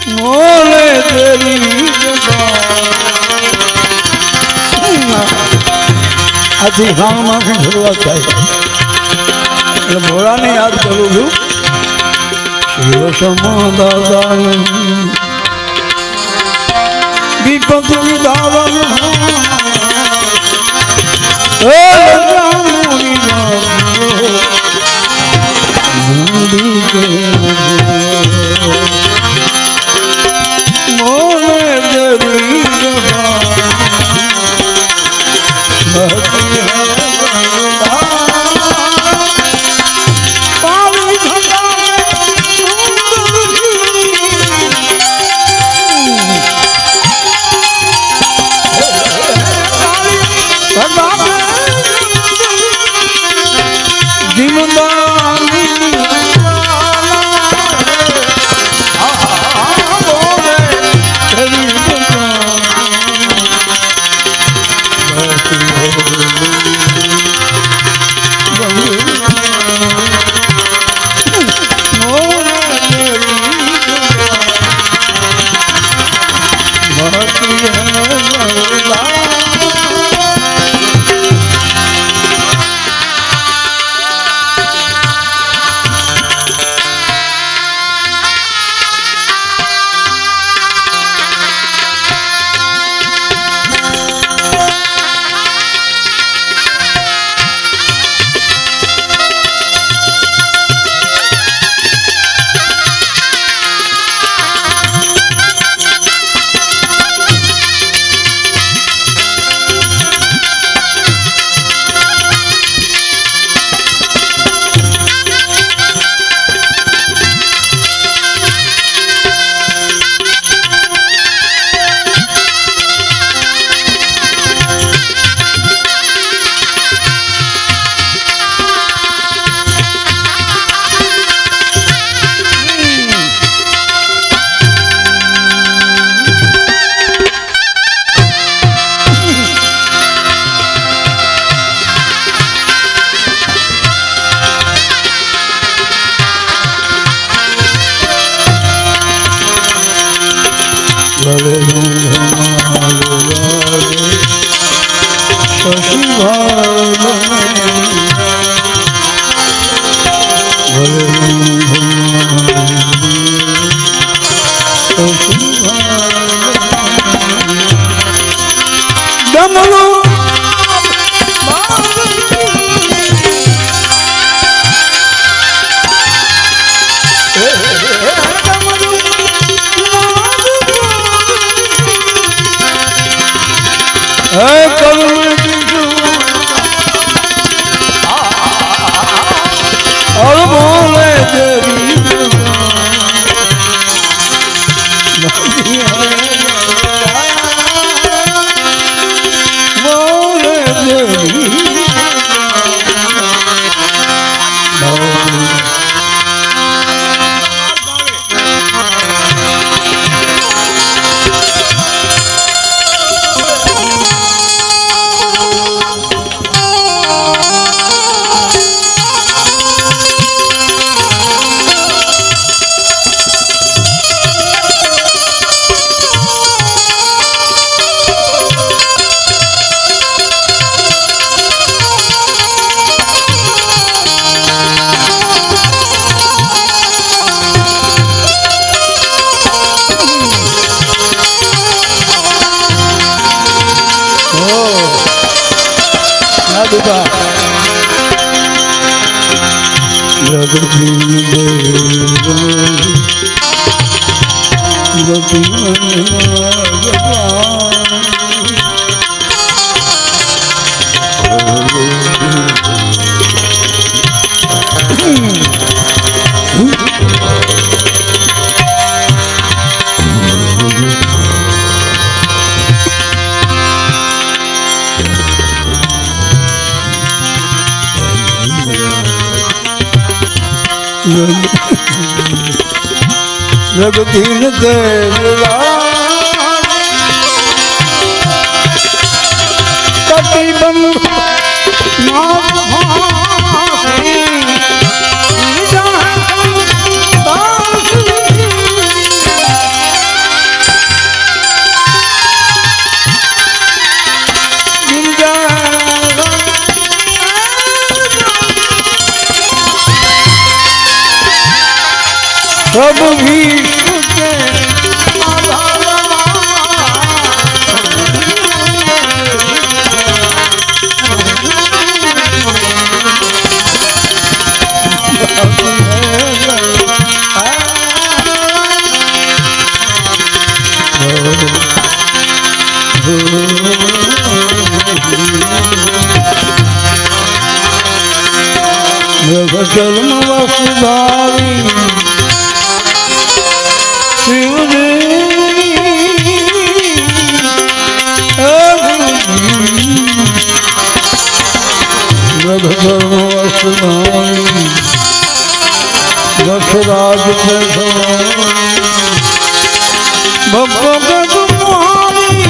मोले तेरी अधिकार में शुरुआत चाहिए भोला ने याद करूँ छू शिव समाधान विपद विधान जगदीन देवला कटिबंध जन्म वसुधारी जगधर्म वसुधारी दशराज भक्तों के तुम्हारी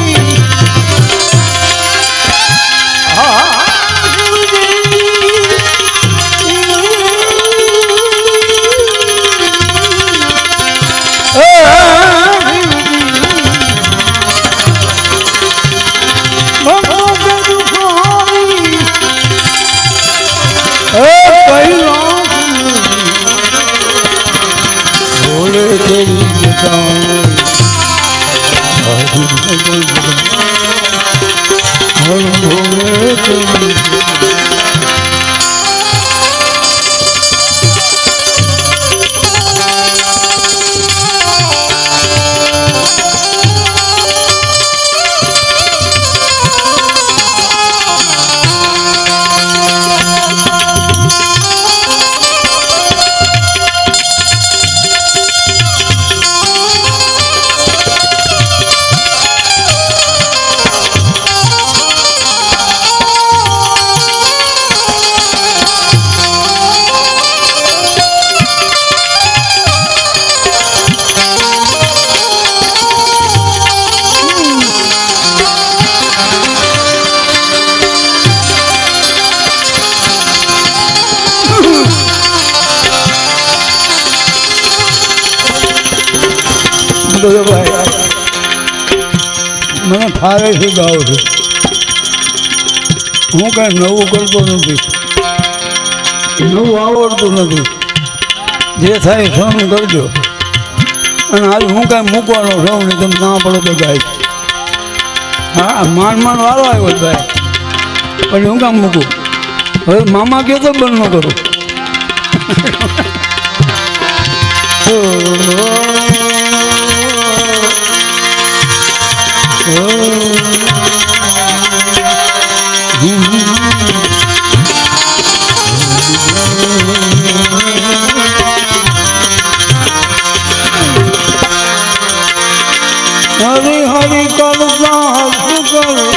મને ફાવે છે ગાઉં છું હું કાંઈ નવું કરતો નથી નવું આવડતું નથી જે થાય સહન કરજો અને આજ હું કાંઈ મૂકવાનો છું ને તમે ના પડો તો ગાય હા માન વાળો આવ્યો ભાઈ પણ હું કામ મૂકું હવે મામા કહે તો બંધ ન કરું हरि हरि करता कर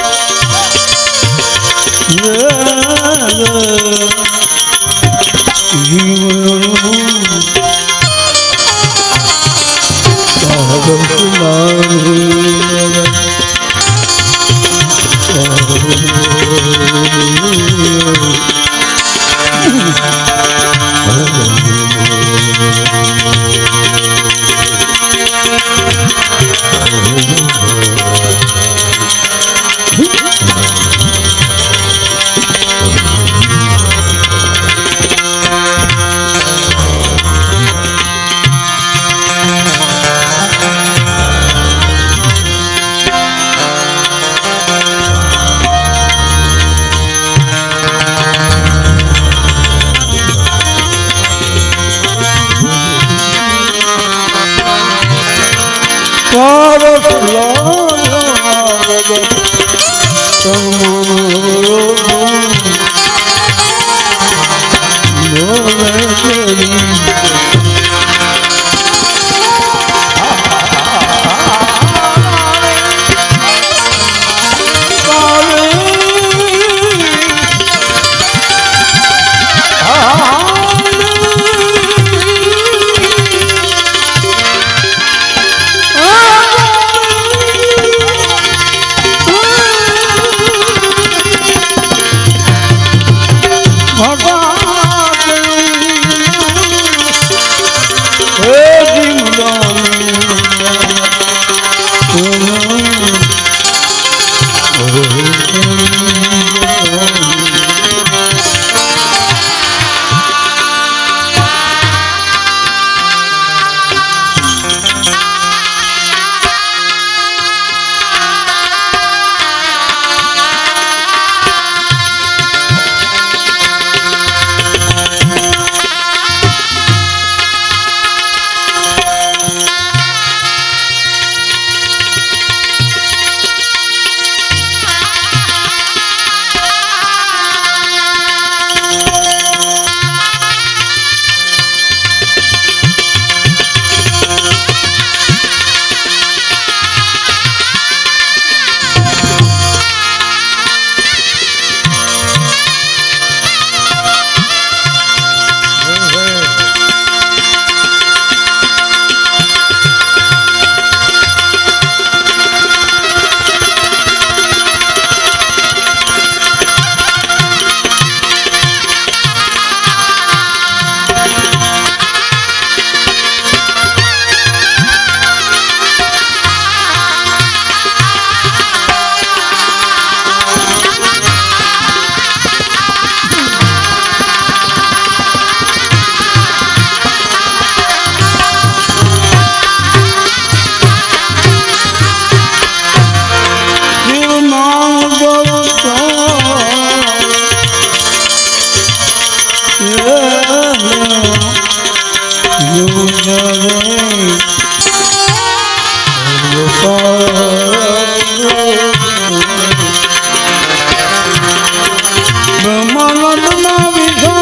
બ્રહ્માનંદના વિષય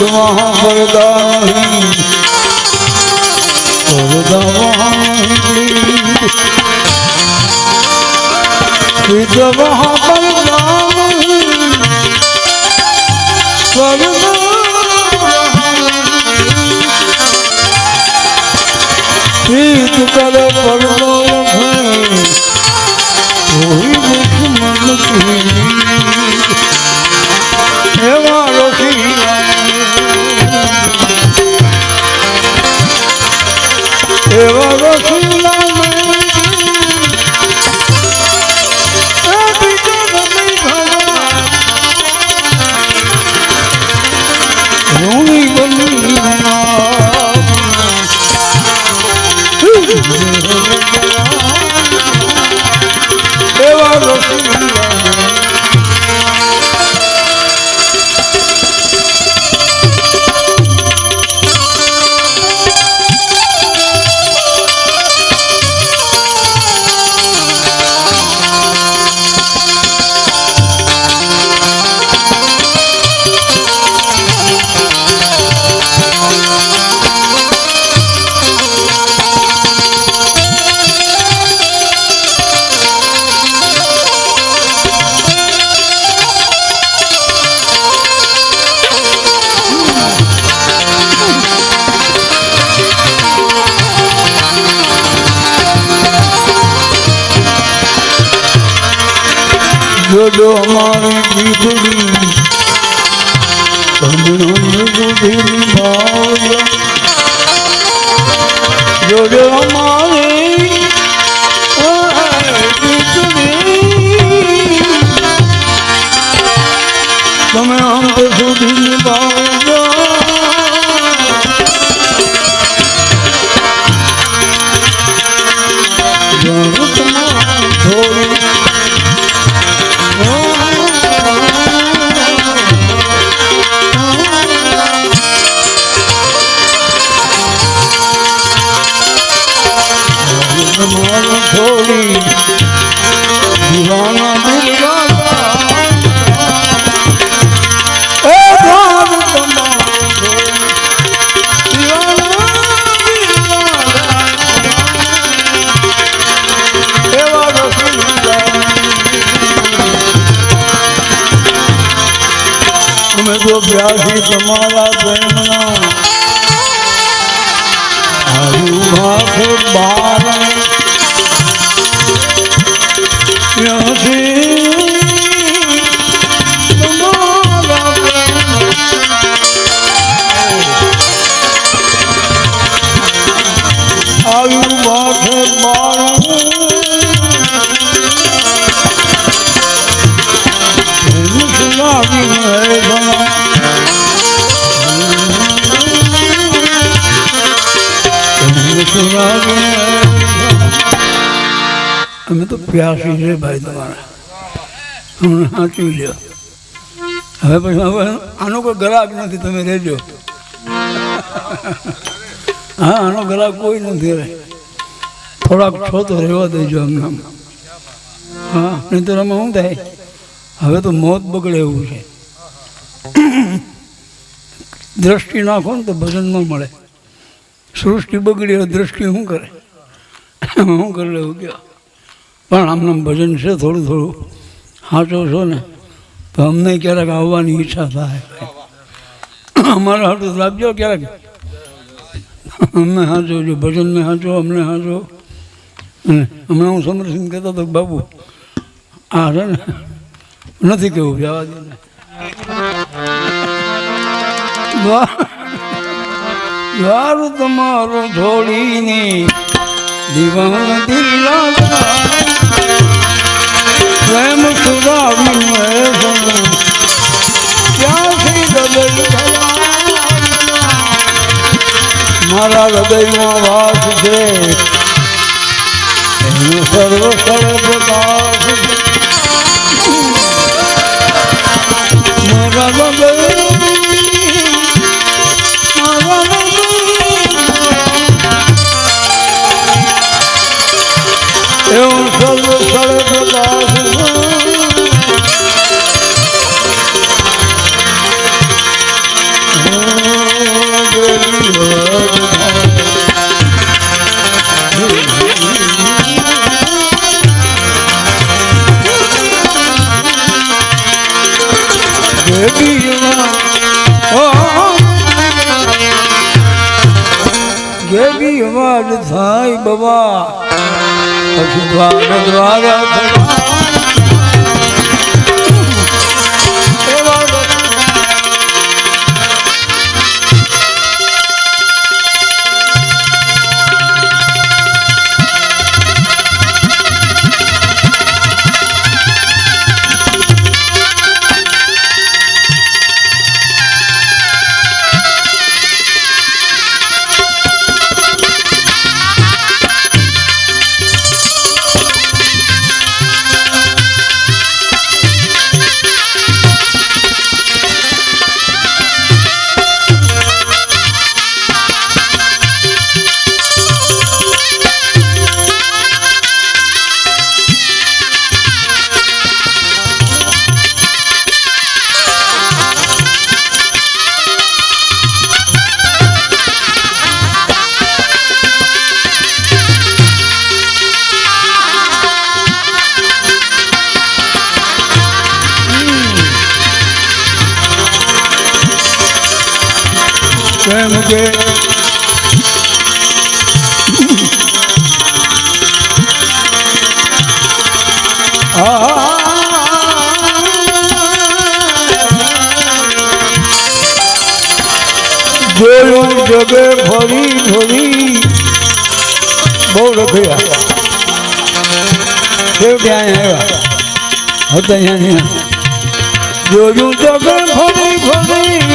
वहाँ वरदान वहाँ प्रीत कर पड़ो कोई दुश्मन की એવા રસીલા રૂણી બની એવા રસીલા જોડો અમારી દીકરી જોડો અમારી દીકરી તમે આમ તો સુધી નિભાવજો થોડી થોડી દીવાના અમે તો પ્યાસી તમારા પ્રેમના આયુ માથે બાર આયુ માથે બાર અમે તો પ્યાસી છે ભાઈ તમારા હમણાં સાચવી લ્યો હવે પછી હવે આનો કોઈ ગ્રાહક નથી તમે રહેજો હા આનો ગ્રાહક કોઈ નથી રહે થોડાક છો તો રહેવા દેજો અમને હા નહીં તો અમે શું થાય હવે તો મોત બગડે એવું છે દ્રષ્ટિ નાખો ને તો ભજન ન મળે સૃષ્ટિ બગડી હોય દ્રષ્ટિ શું કરે શું કરી લેવું કહો પણ આમને ભજન છે થોડું થોડું સાચો છો ને તો અમને ક્યારેક આવવાની ઈચ્છા થાય અમારા હાથું લાવજો ક્યારેક અમને હાચો જો ભજનને હાચો અમને હાચો. અને હમણાં હું સમરસિંહ કહેતો હતો કે બાબુ આ છે ને નથી કેવું જવા દે ને. દ્વાર તમારો છોડીને દીવાન દિલા પ્રેમ સુરાવી ક્યાંથી હૃદય મારા હૃદયમાં વાસ છે એનો સર્વ સર્વ પ્રકાશ મારા હૃદય એવું સર્વ સર્વ પ્રકાશ ગેબી અવાજ થાય બાબા પછી દ્વારા કેમ કે જોયું જગે ફરી ફરી બહુ રખડ્યા છેવટે અહીંયા આવ્યા હતા અહીંયા જોયું જગે ફરી ફરી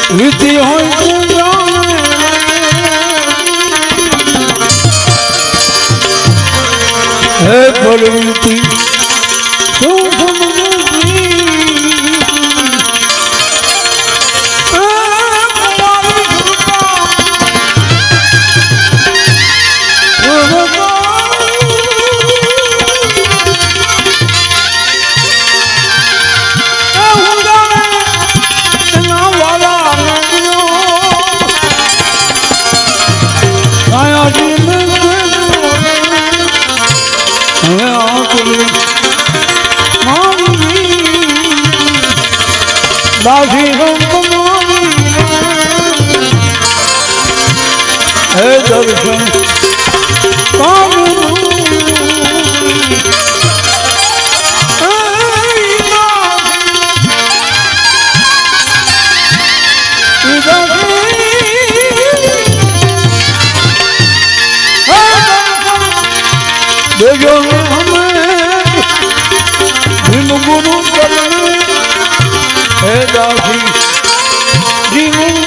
વીતી હોય તું જાણે હે બળવીતી તું દાસી હે દર્શન દેજો હમે ભીમ ગુરુ કરને હે દાસી જીવન